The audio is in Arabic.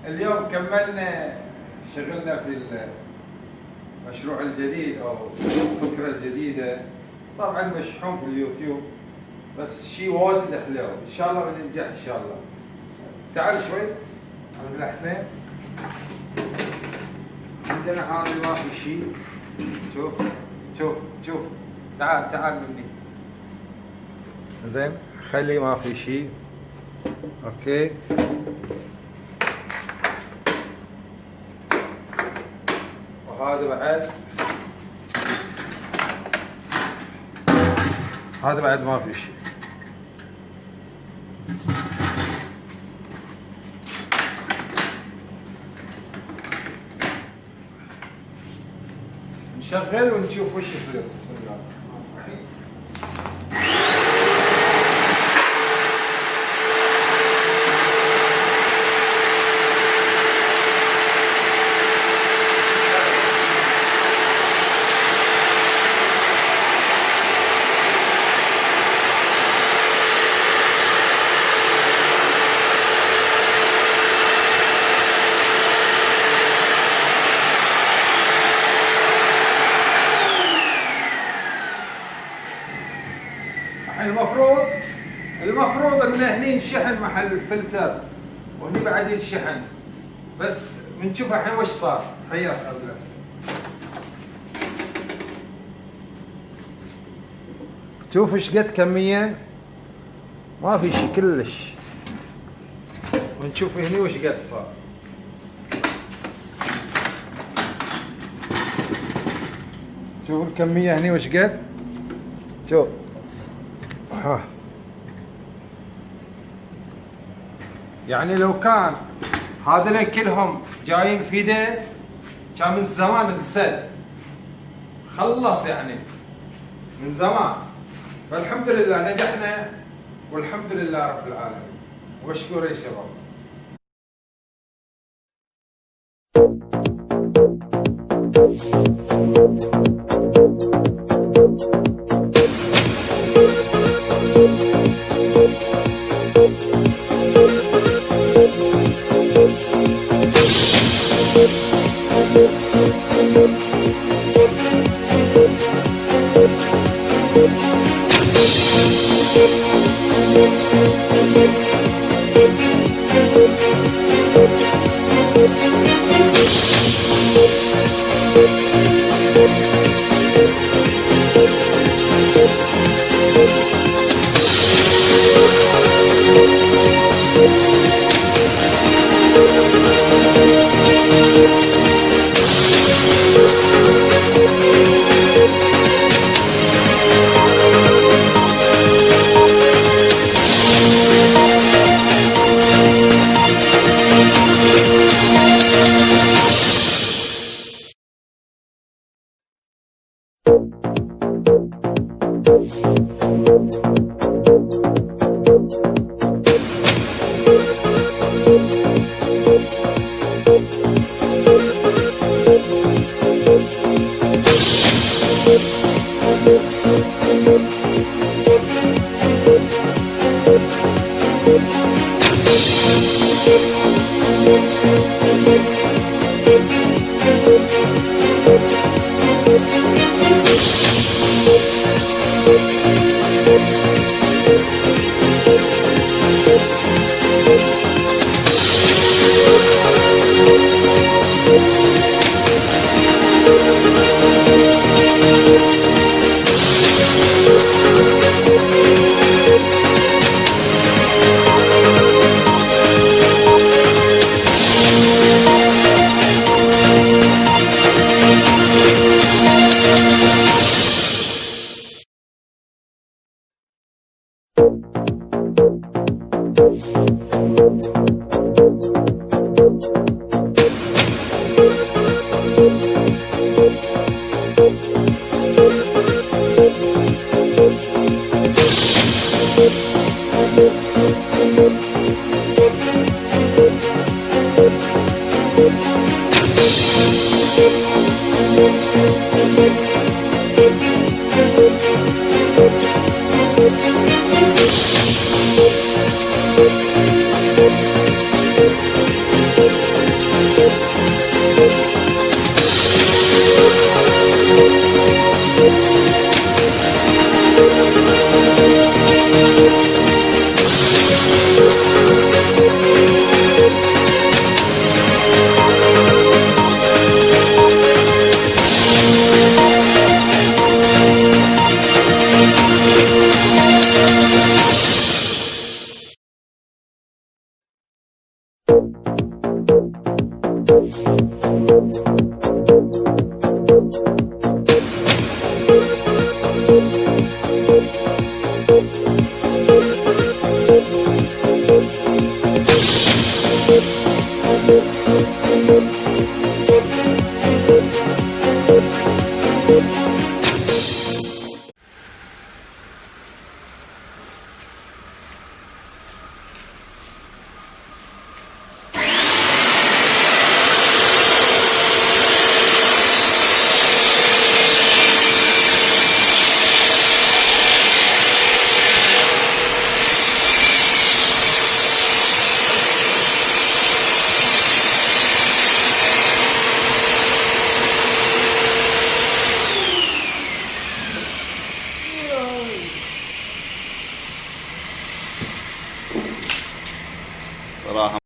اليوم كملنا شغلنا في المشروع الجديد او الفكرة الجديدة. طبعا مشحون في اليوتيوب بس شيء واجد حلو، ان شاء الله بننجح ان شاء الله. تعال شوي عبد الحسين، عندنا هذا ما في شيء. شوف شوف شوف، تعال مني. زين خلي ما في شيء. اوكي وهذا بعد ما في شيء. نشغل ونشوف وش يصير. بسم الله الرحمن الرحيم. المفروض ان هني ينشحن محل الفلتر وهني بعد ينشحن، بس بنشوف الحين وش صار. حياك عبد العزيز. شوف ايش قد كمية، ما في شيء كلش. ونشوف هني وش قد صار. شوف الكمية هني وش قد. شوف يعني لو كان هذول كلهم جايين في يده كان من زمان انسد خلص، يعني من زمان. فالحمد لله نجحنا والحمد لله رب العالمين. واشكر يا شباب. صراحة